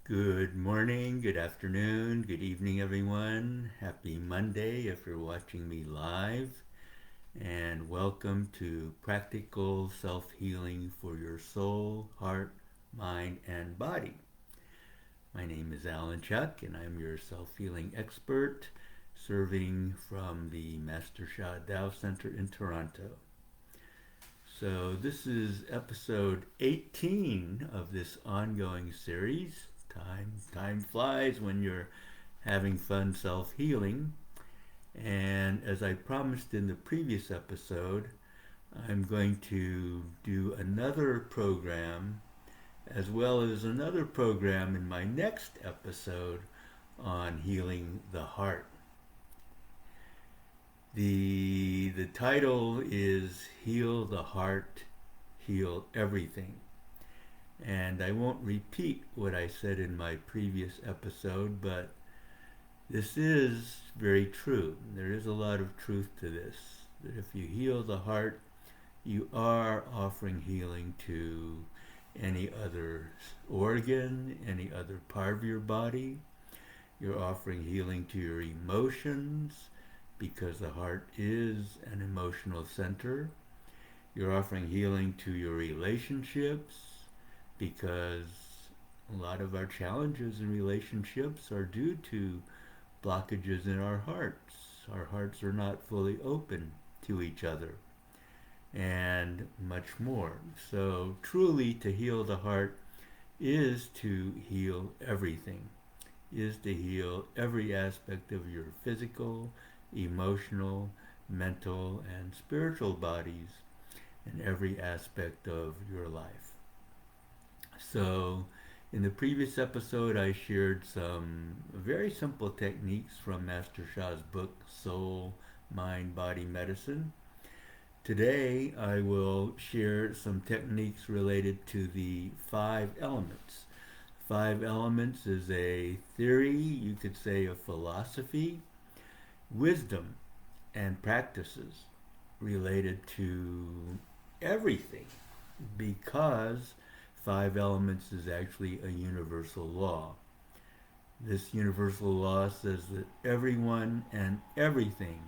Good morning, good afternoon, good evening, everyone. Happy Monday if you're watching me live. And welcome to Practical Self Healing for Your Soul, Heart, Mind, and Body. My name is Alan Chuck, and I'm your self healing expert serving from the Master Sha Tao Center in Toronto. So, this is episode 18 of this ongoing series. Time flies when you're having fun self healing. And as I promised in the previous episode, I'm going to do another program as well as another program in my next episode on healing the heart. The title is Heal the Heart, Heal Everything. And I won't repeat what I said in my previous episode, but this is very true. There is a lot of truth to this. That if you heal the heart, you are offering healing to any other organ, any other part of your body. You're offering healing to your emotions because the heart is an emotional center. You're offering healing to your relationships because a lot of our challenges in relationships are due to blockages in our hearts. Our hearts are not fully open to each other, and much more. So, truly, to heal the heart is to heal everything, is to heal every aspect of your physical, emotional, mental, and spiritual bodies, and every aspect of your life. So, in the previous episode, I shared some very simple techniques from Master Sha's book, Soul, Mind, Body, Medicine. Today, I will share some techniques related to the five elements. Five elements is a theory, you could say a philosophy, wisdom, and practices related to everything because five elements is actually a universal law. This universal law says that everyone and everything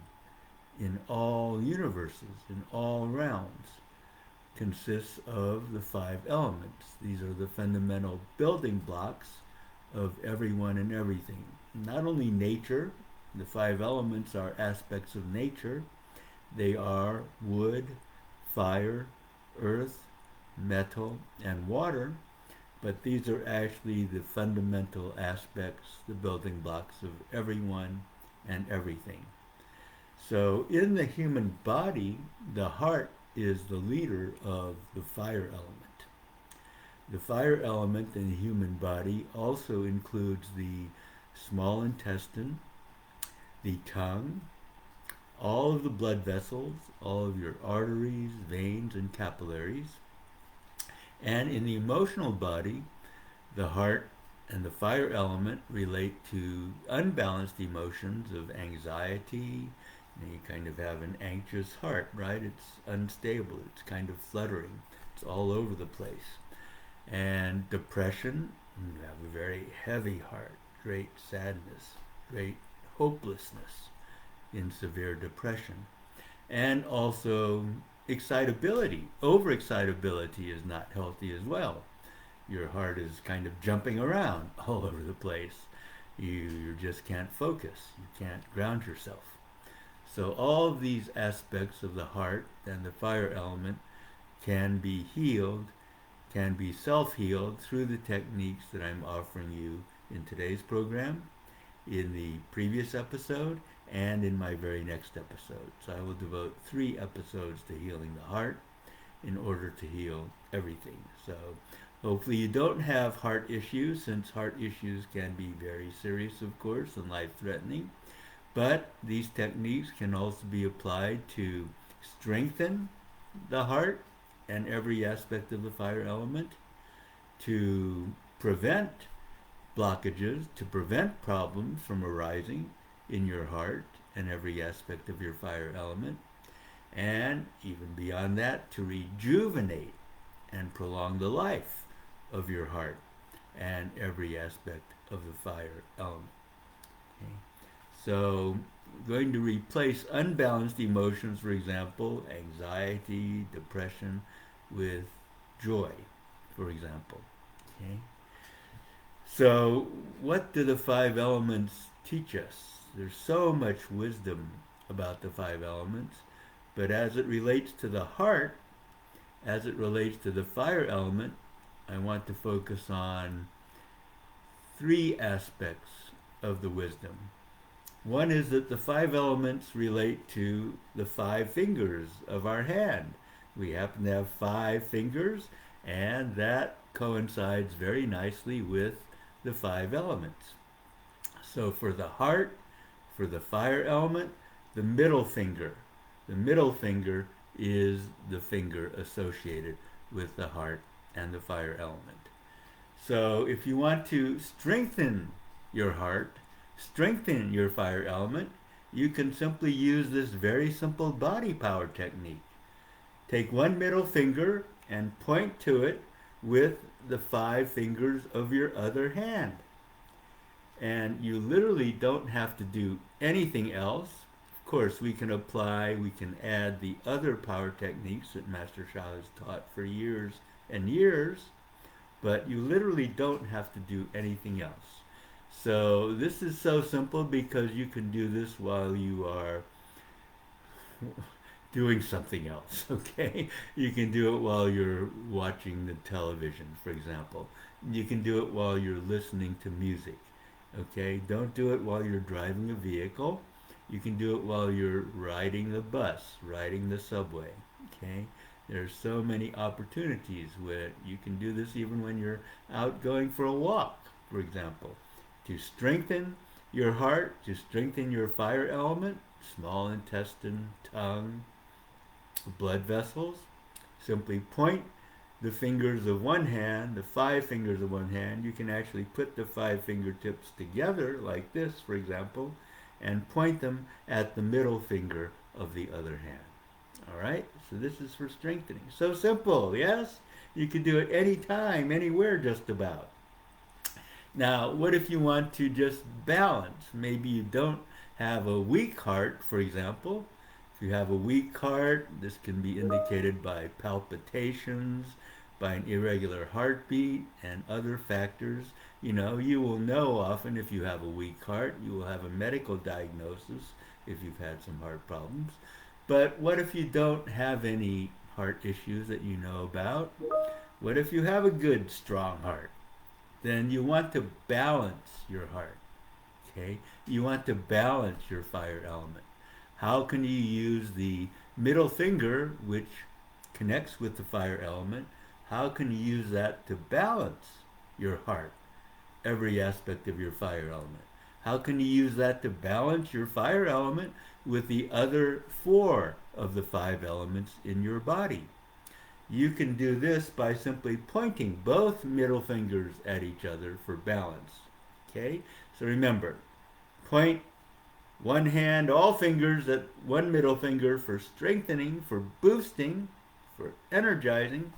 in all universes, in all realms, consists of the five elements. These are the fundamental building blocks of everyone and everything. Not only nature, the five elements are aspects of nature, they are wood, fire, earth, metal, and water, but these are actually the fundamental aspects, the building blocks of everyone and everything. So, in the human body, the heart is the leader of the fire element. The fire element in the human body also includes the small intestine, the tongue, all of the blood vessels, all of your arteries, veins, and capillaries. And in the emotional body, the heart and the fire element relate to unbalanced emotions of anxiety. You kind of have an anxious heart, right? It's unstable, it's kind of fluttering, it's all over the place. And depression, you have a very heavy heart, great sadness, great hopelessness in severe depression. And also excitability. Overexcitability is not healthy as well. Your heart is kind of jumping around all over the place. You just can't focus. You can't ground yourself. So all of these aspects of the heart and the fire element can be healed, can be self-healed through the techniques that I'm offering you in today's program, in the previous episode, and in my very next episode. So I will devote 3 episodes to healing the heart in order to heal everything. So hopefully you don't have heart issues, since heart issues can be very serious, of course, and life-threatening. But these techniques can also be applied to strengthen the heart and every aspect of the fire element, to prevent blockages, to prevent problems from arising in your heart and every aspect of your fire element, and even beyond that, to rejuvenate and prolong the life of your heart and every aspect of the fire element. Okay? So, going to replace unbalanced emotions, for example, anxiety, depression, with joy, for example. Okay? So, what do the five elements teach us? There's so much wisdom about the five elements, but as it relates to the heart, as it relates to the fire element, I want to focus on three aspects of the wisdom. One is that the five elements relate to the five fingers of our hand. We happen to have five fingers, and that coincides very nicely with the five elements. So for the heart, for the fire element, the middle finger. The middle finger is the finger associated with the heart and the fire element. So if you want to strengthen your heart, strengthen your fire element, you can simply use this very simple body power technique. Take one middle finger and point to it with the five fingers of your other hand. And you literally don't have to do anything else. Of course, we can add the other power techniques that Master Sha has taught for years and years, but you literally don't have to do anything else. So this is so simple because you can do this while you are doing something else, okay? You can do it while you're watching the television, for example. You can do it while you're listening to music, okay? Don't do it while you're driving a vehicle. You can do it while you're riding the bus, riding the subway, okay? There's so many opportunities where you can do this even when you're out going for a walk, for example. To strengthen your heart, to strengthen your fire element, small intestine, tongue, blood vessels, simply point the fingers of one hand, the five fingers of one hand. You can actually put the five fingertips together like this, for example, and point them at the middle finger of the other hand. All right, so this is for strengthening. So simple, yes? You can do it anytime, anywhere, just about. Now, what if you want to just balance? Maybe you don't have a weak heart, for example. If you have a weak heart, this can be indicated by palpitations, by an irregular heartbeat, and other factors. You will know often if you have a weak heart. You will have a medical diagnosis if you've had some heart problems. But what if you don't have any heart issues that you know about? What if you have a good, strong heart? Then you want to balance your heart, okay? You want to balance your fire element. How can you use the middle finger, which connects with the fire element, how can you use that to balance your heart, every aspect of your fire element? How can you use that to balance your fire element with the other four of the five elements in your body? You can do this by simply pointing both middle fingers at each other for balance. Okay? So remember, point one hand, all fingers at one middle finger for strengthening, for boosting, for energizing,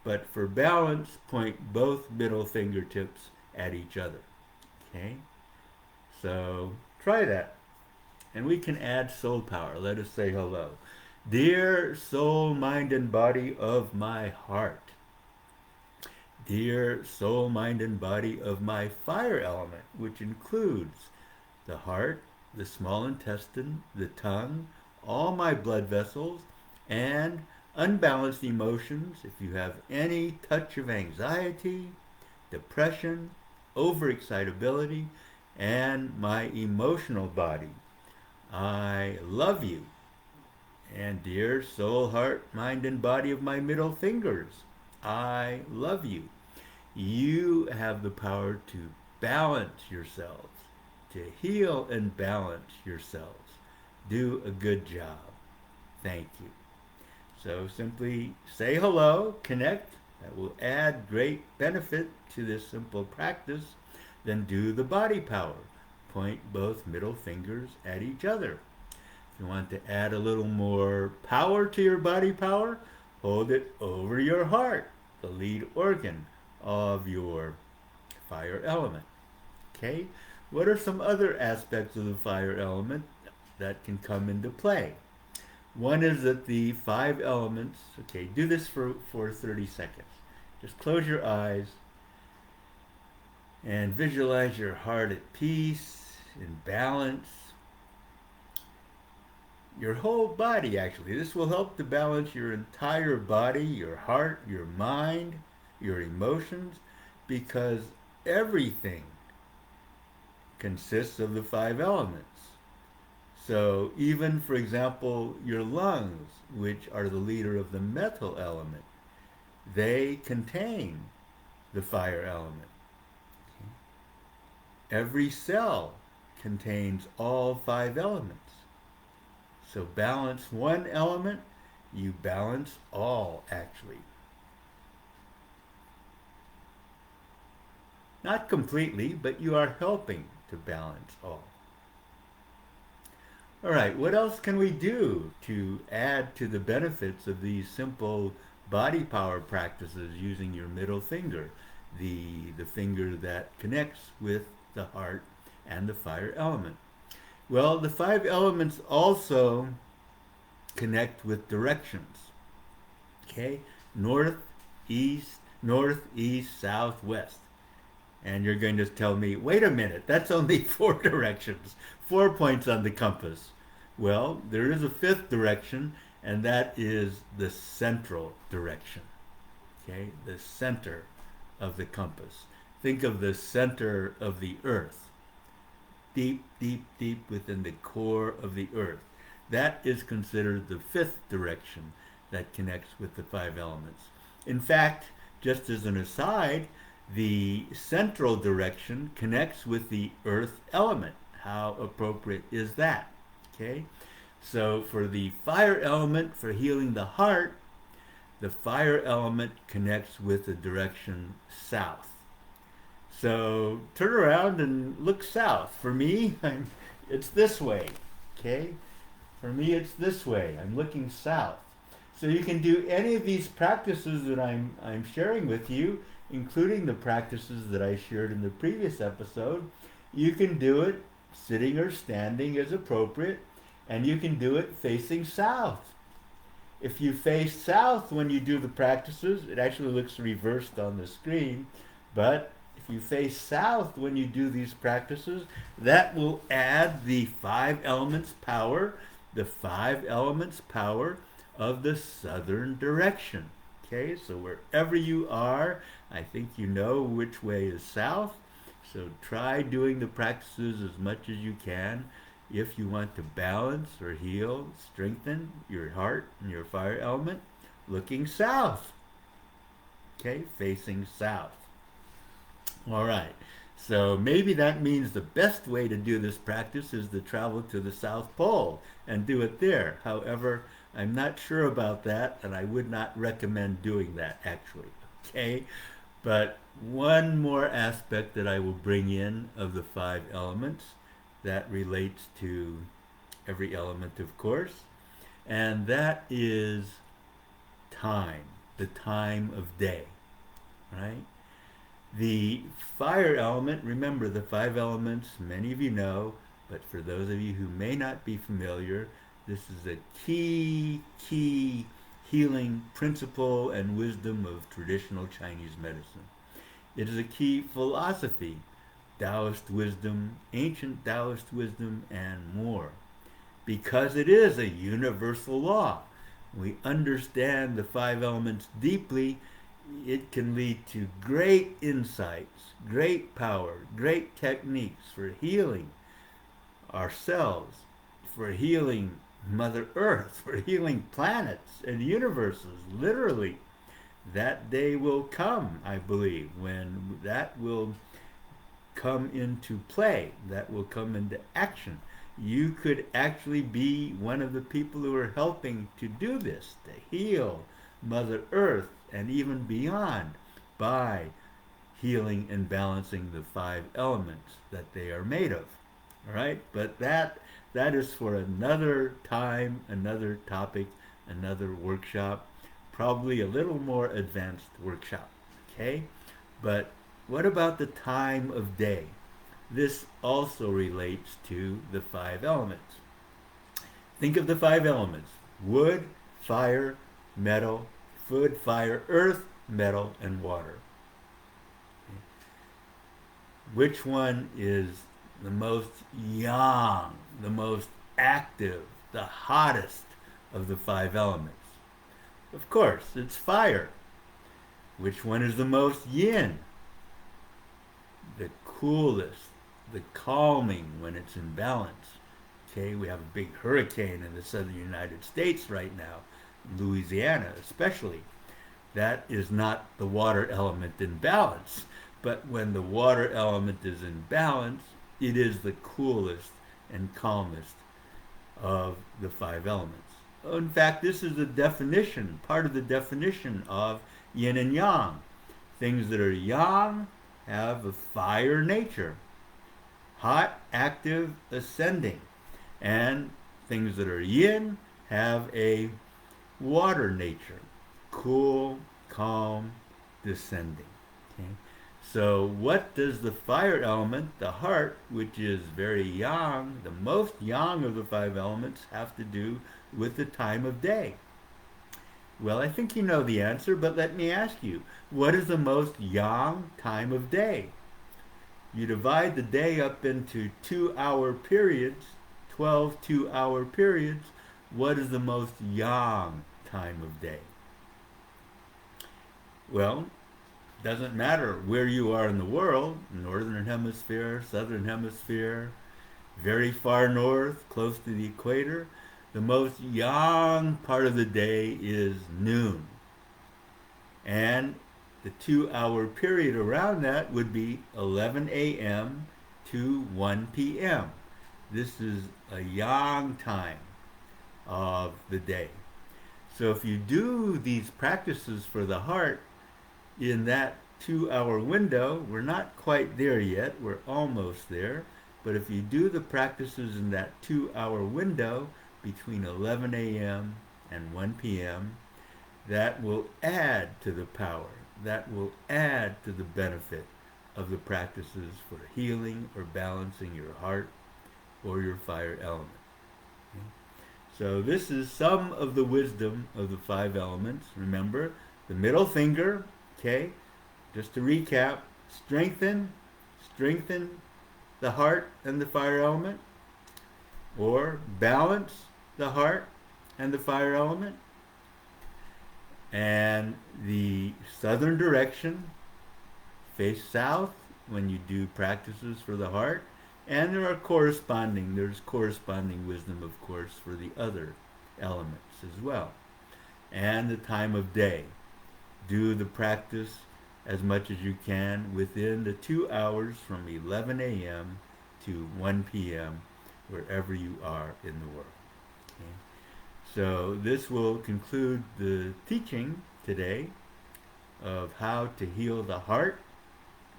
but for balance, point both middle fingertips at each other. Okay? So try that. And we can add soul power. Let us say hello. Dear soul, mind, and body of my heart. Dear soul, mind, and body of my fire element, which includes the heart, the small intestine, the tongue, all my blood vessels, and unbalanced emotions. If you have any touch of anxiety, depression, overexcitability, and my emotional body, I love you. And dear soul, heart, mind, and body of my middle fingers, I love you. You have the power to balance yourselves, to heal and balance yourselves. Do a good job. Thank you. So simply say hello, connect. That will add great benefit to this simple practice. Then do the body power. Point both middle fingers at each other. If you want to add a little more power to your body power, hold it over your heart, the lead organ of your fire element. Okay? What are some other aspects of the fire element that can come into play? One is that the five elements, okay, do this for 30 seconds. Just close your eyes and visualize your heart at peace, in balance. Your whole body, actually. This will help to balance your entire body, your heart, your mind, your emotions, because everything consists of the five elements. So even, for example, your lungs, which are the leader of the metal element, they contain the fire element. Every cell contains all five elements. So balance one element, you balance all, actually. Not completely, but you are helping to balance all. All right, what else can we do to add to the benefits of these simple body power practices using your middle finger, the finger that connects with the heart and the fire element? Well, the five elements also connect with directions. Okay? North, east, south, west. And you're going to tell me, wait a minute, that's only four directions, 4 points on the compass. Well, there is a fifth direction, and that is the central direction. Okay? The center of the compass. Think of the center of the earth. Deep, deep, deep within the core of the earth. That is considered the fifth direction that connects with the five elements. In fact, just as an aside, the central direction connects with the earth element. How appropriate is that? Okay? So for the fire element, for healing the heart, the fire element connects with the direction south. So turn around and look south. For me, it's this way. Okay? For me, it's this way. I'm looking south. So you can do any of these practices that I'm sharing with you, including the practices that I shared in the previous episode. You can do it sitting or standing as appropriate, and you can do it facing south. If you face south when you do the practices, it actually looks reversed on the screen, but if you face south when you do these practices, that will add the five elements power, the five elements power of the southern direction. Okay, so wherever you are, I think you know which way is south. So try doing the practices as much as you can if you want to balance or heal, strengthen your heart and your fire element, looking south. Okay, facing south. All right, so maybe that means the best way to do this practice is to travel to the South Pole and do it there. However, I'm not sure about that, and I would not recommend doing that, actually. Okay, but one more aspect that I will bring in of the five elements that relates to every element, of course, and that is time, the time of day, right? The fire element, remember the five elements, many of you know, but for those of you who may not be familiar, this is a key healing principle and wisdom of traditional Chinese medicine. It is a key philosophy, Taoist wisdom, ancient Taoist wisdom, and more. Because it is a universal law. We understand the five elements deeply, it can lead to great insights, great power, great techniques for healing ourselves, for healing Mother Earth, for healing planets and universes, literally. That day will come, I believe, when that will come into play, that will come into action. You could actually be one of the people who are helping to do this, to heal Mother Earth and even beyond by healing and balancing the five elements that they are made of. All right, but that is for another time, another topic, another workshop, probably a little more advanced workshop. Okay, but what about the time of day? This also relates to the five elements. Think of the five elements: wood, fire, metal, food, fire, earth, metal, and water. Which one is the most young, the most active, the hottest of the five elements? Of course, it's fire. Which one is the most yin? The coolest, the calming when it's in balance. Okay, we have a big hurricane in the southern United States right now, Louisiana especially. That is not the water element in balance. But when the water element is in balance, it is the coolest and calmest of the five elements. In fact, this is the definition, part of the definition of yin and yang. Things that are yang have a fire nature, hot, active, ascending. And things that are yin have a water nature, cool, calm, descending. Okay? So what does the fire element, the heart, which is very yang, the most yang of the five elements, have to do with the time of day? Well, I think you know the answer, but let me ask you, what is the most yang time of day? You divide the day up into 2-hour periods, 12 2-hour periods. What is the most yang time of day? Well, doesn't matter where you are in the world, northern hemisphere, southern hemisphere, very far north, close to the equator. The most yang part of the day is noon. And the 2-hour period around that would be 11 a.m. to 1 p.m. This is a yang time of the day. So if you do these practices for the heart in that 2-hour window, we're not quite there yet, we're almost there, but if you do the practices in that 2-hour window between 11 a.m. and 1 p.m., that will add to the power, that will add to the benefit of the practices for healing or balancing your heart or your fire element. Okay? So this is some of the wisdom of the five elements. Remember, the middle finger, okay, just to recap, strengthen the heart and the fire element, or balance the heart and the fire element. And the southern direction, face south when you do practices for the heart. And there's corresponding wisdom, of course, for the other elements as well. And the time of day. Do the practice as much as you can within the 2 hours from 11 a.m. to 1 p.m. wherever you are in the world. Okay? So this will conclude the teaching today of how to heal the heart,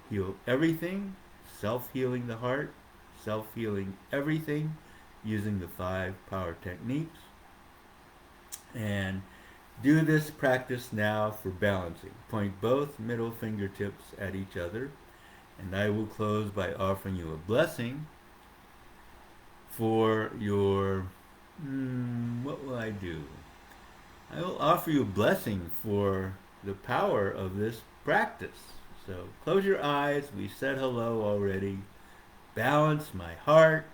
heal everything, self-healing the heart, self-healing everything using the 5 power techniques. And do this practice now for balancing. Point both middle fingertips at each other, and I will close by offering you a blessing for your, what will I do? I will offer you a blessing for the power of this practice. So close your eyes. We said hello already. Balance my heart.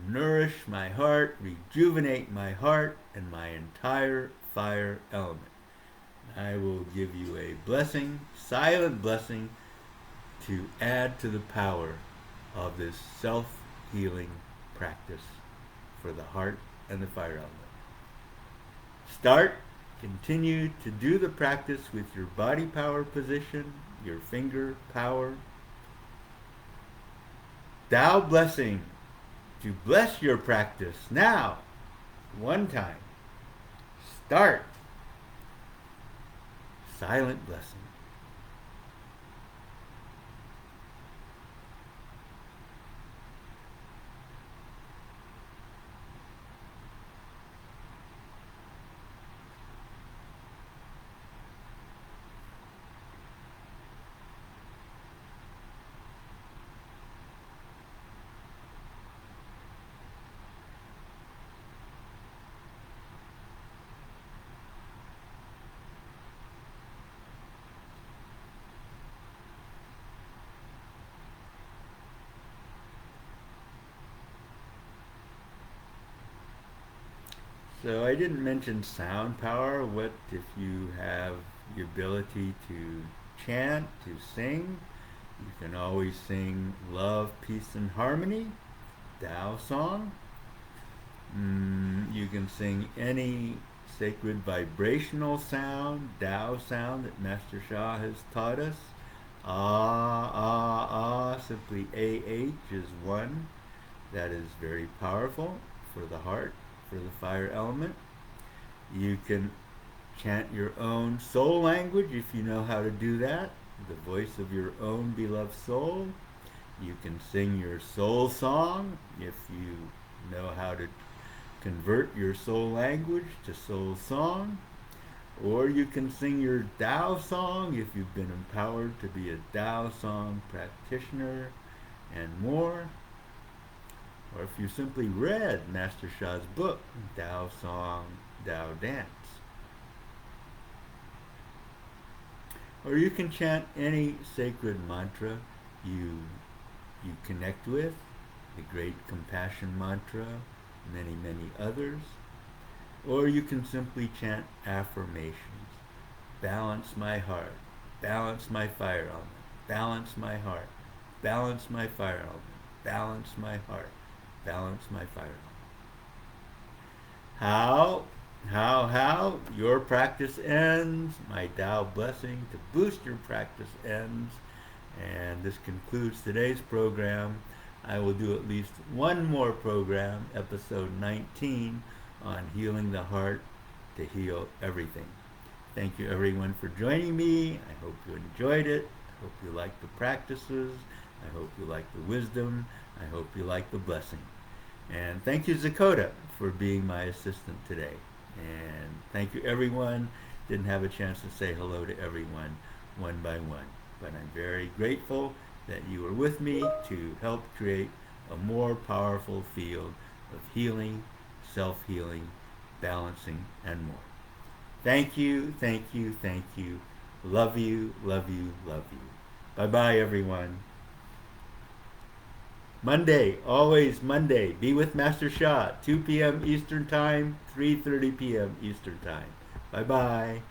Nourish my heart, rejuvenate my heart and my entire fire element. I will give you a blessing, silent blessing, to add to the power of this self-healing practice for the heart and the fire element. Continue to do the practice with your body power position, your finger power. Tao blessing to bless your practice now, one time. Start. Silent blessing. So I didn't mention sound power. What if you have the ability to chant, to sing? You can always sing love, peace, and harmony, Tao song. You can sing any sacred vibrational sound, Tao sound that Master Sha has taught us. Ah, ah, ah, simply AH is one. That is very powerful for the heart, for the fire element. You can chant your own soul language if you know how to do that, the voice of your own beloved soul. You can sing your soul song if you know how to convert your soul language to soul song. Or you can sing your Tao song if you've been empowered to be a Tao song practitioner and more. Or if you simply read Master Sha's book, Tao Song, Tao Dance. Or you can chant any sacred mantra you connect with, the Great Compassion Mantra, many others. Or you can simply chant affirmations. Balance my heart, balance my fire element, balance my heart, balance my fire element, balance my heart, balance my fire element. How? Your practice ends. My Tao blessing to boost your practice ends. And this concludes today's program. I will do at least one more program, episode 19, on healing the heart to heal everything. Thank you everyone for joining me. I hope you enjoyed it. I hope you liked the practices. I hope you liked the wisdom. I hope you liked the blessing. And thank you, Zakota, for being my assistant today. And thank you, everyone. Didn't have a chance to say hello to everyone one by one, but I'm very grateful that you were with me to help create a more powerful field of healing, self-healing, balancing, and more. Thank you, thank you, thank you. Love you, love you, love you. Bye-bye, everyone. Monday, always Monday, be with Master Sha, 2 p.m. Eastern Time, 3:30 p.m. Eastern Time. Bye-bye.